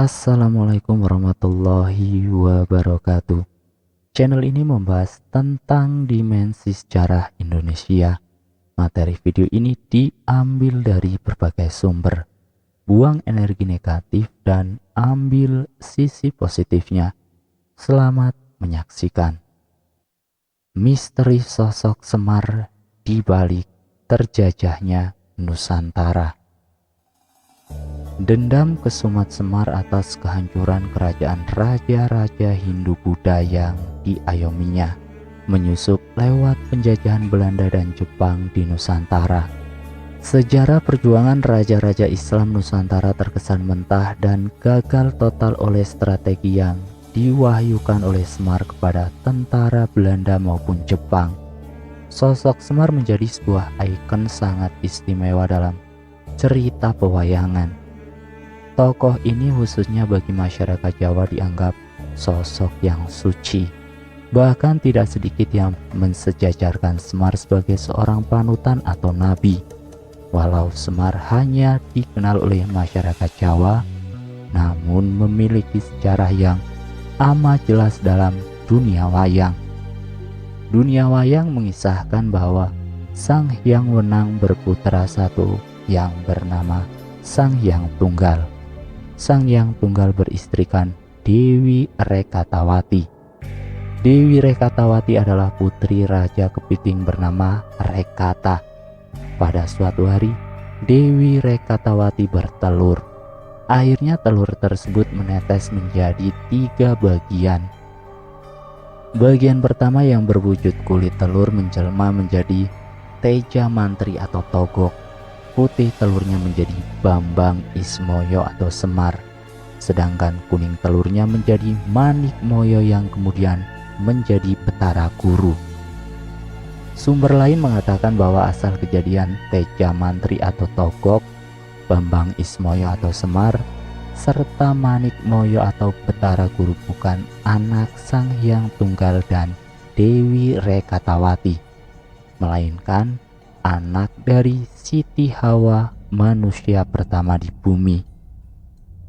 Assalamualaikum warahmatullahi wabarakatuh. Channel ini membahas tentang dimensi sejarah Indonesia. Materi video ini diambil dari berbagai sumber. Buang energi negatif dan ambil sisi positifnya. Selamat menyaksikan. Misteri sosok Semar di balik terjajahnya Nusantara. Dendam kesumat Semar atas kehancuran kerajaan raja-raja Hindu-Buddha yang diayominya menyusup lewat penjajahan Belanda dan Jepang di Nusantara. Sejarah perjuangan raja-raja Islam Nusantara terkesan mentah dan gagal total oleh strategi yang diwahyukan oleh Semar kepada tentara Belanda maupun Jepang. Sosok Semar menjadi sebuah ikon sangat istimewa dalam cerita pewayangan. Tokoh ini khususnya bagi masyarakat Jawa dianggap sosok yang suci. Bahkan tidak sedikit yang mensejajarkan Semar sebagai seorang panutan atau nabi. Walau Semar hanya dikenal oleh masyarakat Jawa, namun memiliki sejarah yang amat jelas dalam dunia wayang. Dunia wayang mengisahkan bahwa Sang Hyang Wenang berputra satu yang bernama Sang Hyang Tunggal. Sang Hyang Tunggal beristrikan Dewi Rekatawati. Dewi Rekatawati adalah putri Raja Kepiting bernama Rekata. Pada suatu hari, Dewi Rekatawati bertelur. Akhirnya telur tersebut menetes menjadi 3 bagian. Bagian pertama yang berwujud kulit telur menjelma menjadi Teja Mantri atau Togok. Putih telurnya menjadi Bambang Ismoyo atau Semar, sedangkan kuning telurnya menjadi Manik Moyo yang kemudian menjadi Betara Guru. Sumber lain mengatakan bahwa asal kejadian Teja Mantri atau Togok, Bambang Ismoyo atau Semar, serta Manik Moyo atau Betara Guru bukan anak Sang Hyang Tunggal dan Dewi Rekatawati, melainkan anak dari Siti Hawa, manusia pertama di bumi.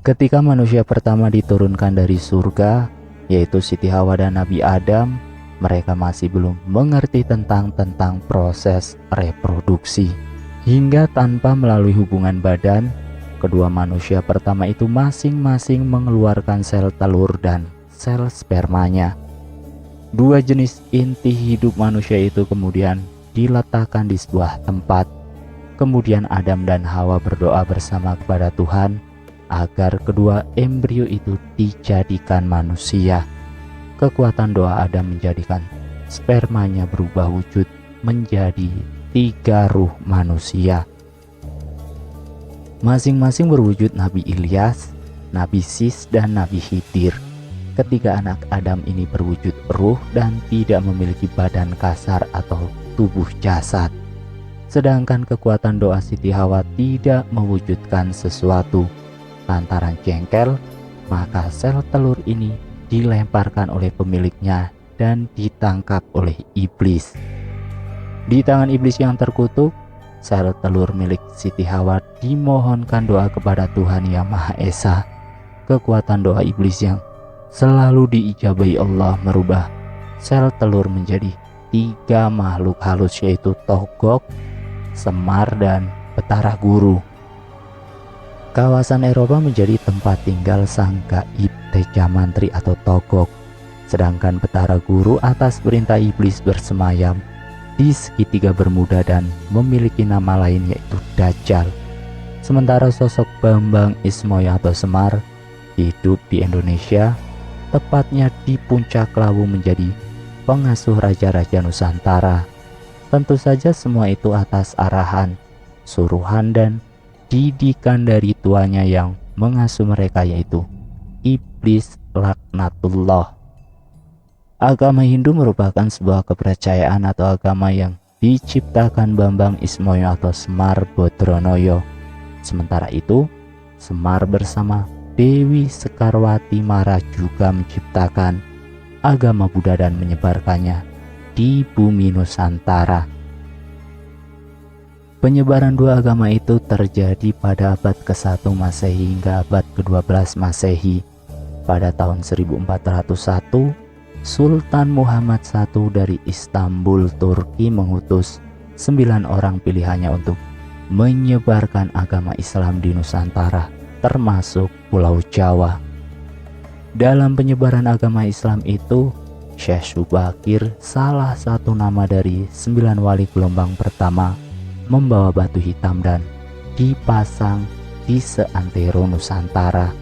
Ketika manusia pertama diturunkan dari surga, yaitu Siti Hawa dan Nabi Adam, mereka masih belum mengerti tentang proses reproduksi. Hingga tanpa melalui hubungan badan, kedua manusia pertama itu masing-masing mengeluarkan sel telur dan sel spermanya. Dua jenis inti hidup manusia itu kemudian diletakkan di sebuah tempat. Kemudian Adam dan Hawa berdoa bersama kepada Tuhan agar kedua embrio itu dijadikan manusia. Kekuatan doa Adam menjadikan spermanya berubah wujud menjadi 3 ruh manusia. Masing-masing berwujud Nabi Ilyas, Nabi Sis, dan Nabi Khidir. Ketiga anak Adam ini berwujud ruh dan tidak memiliki badan kasar atau tubuh jasad. Sedangkan kekuatan doa Siti Hawa tidak mewujudkan sesuatu. Lantaran jengkel, maka sel telur ini dilemparkan oleh pemiliknya dan ditangkap oleh iblis. Di tangan iblis yang terkutuk, sel telur milik Siti Hawa dimohonkan doa kepada Tuhan Yang Maha Esa. Kekuatan doa iblis yang selalu diijabahi Allah merubah sel telur menjadi 3 makhluk halus, yaitu Togok, Semar, dan Betara Guru. Kawasan Eropa menjadi tempat tinggal sang gaib Teja Mantri atau Togok, sedangkan Betara Guru atas perintah iblis bersemayam di segitiga Bermuda dan memiliki nama lain yaitu Dajjal. Sementara sosok Bambang Ismoyo atau Semar hidup di Indonesia, tepatnya di Puncak Lawu menjadi pengasuh raja-raja Nusantara. Tentu saja semua itu atas arahan, suruhan, dan didikan dari tuanya yang mengasuh mereka, yaitu Iblis Laknatullah. Agama Hindu merupakan sebuah kepercayaan atau agama yang diciptakan Bambang Ismoyo atau Semar Bodronoyo. Sementara itu, Semar bersama Dewi Sekarwati Mara juga menciptakan agama Buddha dan menyebarkannya di bumi Nusantara. Penyebaran dua agama itu terjadi pada abad ke-1 Masehi hingga abad ke-12 Masehi. Pada tahun 1401, Sultan Muhammad I dari Istanbul, Turki mengutus 9 orang pilihannya untuk menyebarkan agama Islam di Nusantara, termasuk Pulau Jawa. Dalam penyebaran agama Islam itu, Syekh Subakir, salah satu nama dari 9 wali gelombang pertama, membawa batu hitam dan dipasang di seantero Nusantara,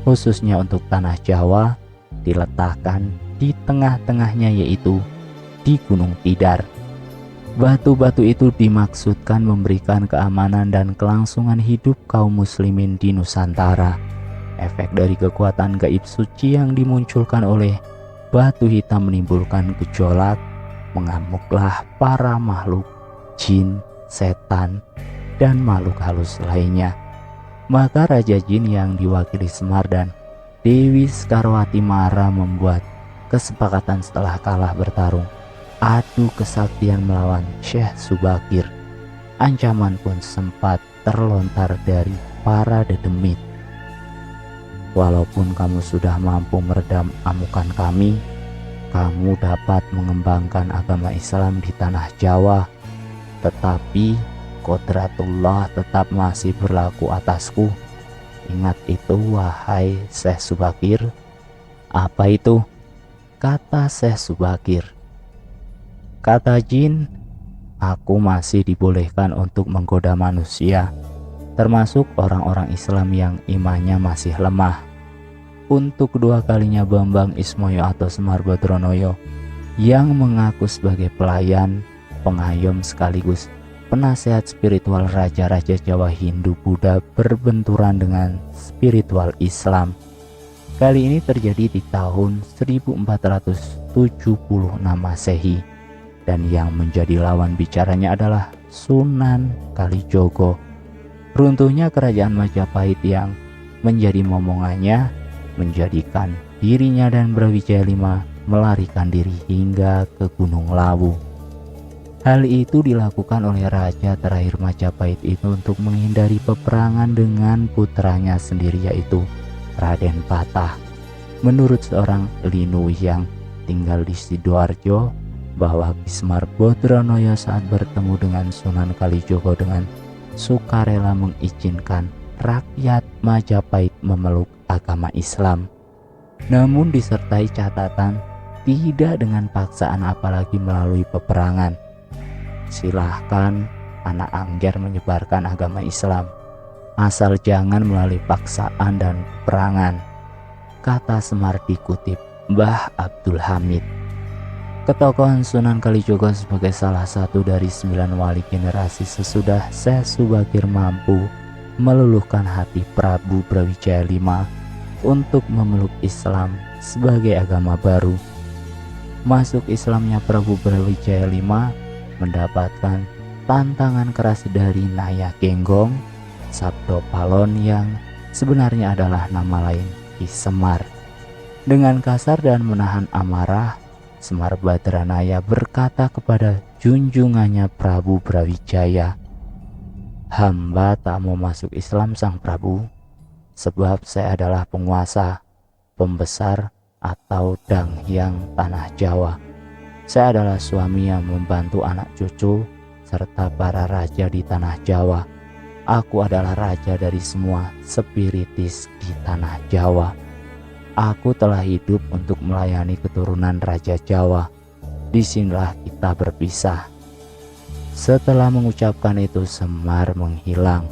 khususnya untuk tanah Jawa, diletakkan di tengah-tengahnya, yaitu di Gunung Tidar. Batu-batu itu dimaksudkan memberikan keamanan dan kelangsungan hidup kaum muslimin di Nusantara. Efek dari kekuatan gaib suci yang dimunculkan oleh batu hitam menimbulkan gejolak, mengamuklah para makhluk jin, setan, dan makhluk halus lainnya. Maka Raja Jin yang diwakili Semar dan Dewi Sekarwati Mara membuat kesepakatan setelah kalah bertarung adu kesaktian melawan Syekh Subakir. Ancaman pun sempat terlontar dari para dedemit. Walaupun kamu sudah mampu meredam amukan kami, kamu dapat mengembangkan agama Islam di tanah Jawa, tetapi kodratullah tetap masih berlaku atasku. Ingat itu, wahai Syekh Subakir. Apa itu? Kata Syekh Subakir. Kata jin, aku masih dibolehkan untuk menggoda manusia, termasuk orang-orang Islam yang imannya masih lemah. Untuk kedua kalinya Bambang Ismoyo atau Semar Badronoyo yang mengaku sebagai pelayan, pengayom sekaligus penasehat spiritual raja-raja Jawa Hindu-Buddha berbenturan dengan spiritual Islam. Kali ini terjadi di tahun 1476 Masehi, dan yang menjadi lawan bicaranya adalah Sunan Kalijogo. Runtuhnya kerajaan Majapahit yang menjadi momongannya menjadikan dirinya dan Brawijaya V melarikan diri hingga ke Gunung Lawu. Hal itu dilakukan oleh raja terakhir Majapahit itu untuk menghindari peperangan dengan putranya sendiri, yaitu Raden Patah. Menurut seorang Linuwih yang tinggal di Sidoarjo, bahwa Ki Semar Badronoyo saat bertemu dengan Sunan Kalijogo dengan sukarela mengizinkan rakyat Majapahit memeluk agama Islam, namun disertai catatan tidak dengan paksaan apalagi melalui peperangan. Silahkan anak angger menyebarkan agama Islam, asal jangan melalui paksaan dan peperangan, kata Semar dikutip Mbah Abdul Hamid. Ketokohan Sunan Kalijogo sebagai salah satu dari 9 wali generasi sesudah Syekh Subakir mampu meluluhkan hati Prabu Brawijaya V untuk memeluk Islam sebagai agama baru. Masuk Islamnya Prabu Brawijaya V mendapatkan tantangan keras dari Naya Genggong, Sabdo Palon yang sebenarnya adalah nama lain Ki Semar. Dengan kasar dan menahan amarah, Semar Badranaya berkata kepada junjungannya Prabu Brawijaya, "Hamba tak mau masuk Islam Sang Prabu, sebab saya adalah penguasa, pembesar atau danghyang tanah Jawa. Saya adalah suami yang membantu anak cucu serta para raja di tanah Jawa. Aku adalah raja dari semua spiritis di tanah Jawa. Aku telah hidup untuk melayani keturunan Raja Jawa. Disinilah kita berpisah." Setelah mengucapkan itu, Semar menghilang.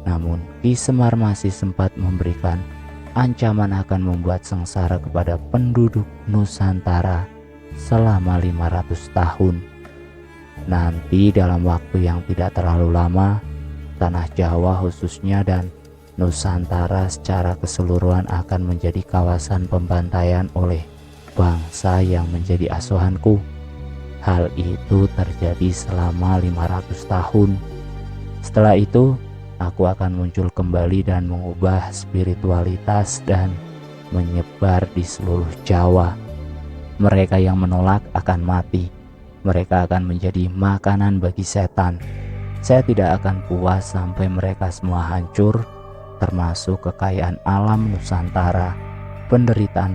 Namun Ki Semar masih sempat memberikan ancaman akan membuat sengsara kepada penduduk Nusantara selama 500 tahun. Nanti dalam waktu yang tidak terlalu lama, tanah Jawa khususnya dan Nusantara secara keseluruhan akan menjadi kawasan pembantaian oleh bangsa yang menjadi asuhanku. Hal itu terjadi selama 500 tahun. Setelah itu, aku akan muncul kembali dan mengubah spiritualitas dan menyebar di seluruh Jawa. Mereka yang menolak akan mati. Mereka akan menjadi makanan bagi setan. Saya tidak akan puas sampai mereka semua hancur, termasuk kekayaan alam Nusantara. Penderitaan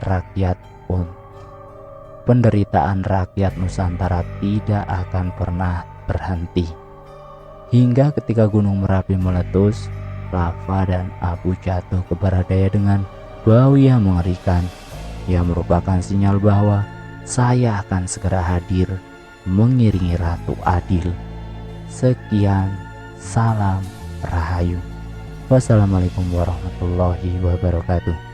rakyat Nusantara tidak akan pernah berhenti. Hingga ketika Gunung Merapi meletus, lava dan abu jatuh ke barat daya dengan bau yang mengerikan, yang merupakan sinyal bahwa saya akan segera hadir mengiringi Ratu Adil. Sekian, salam Rahayu. Wassalamualaikum warahmatullahi wabarakatuh.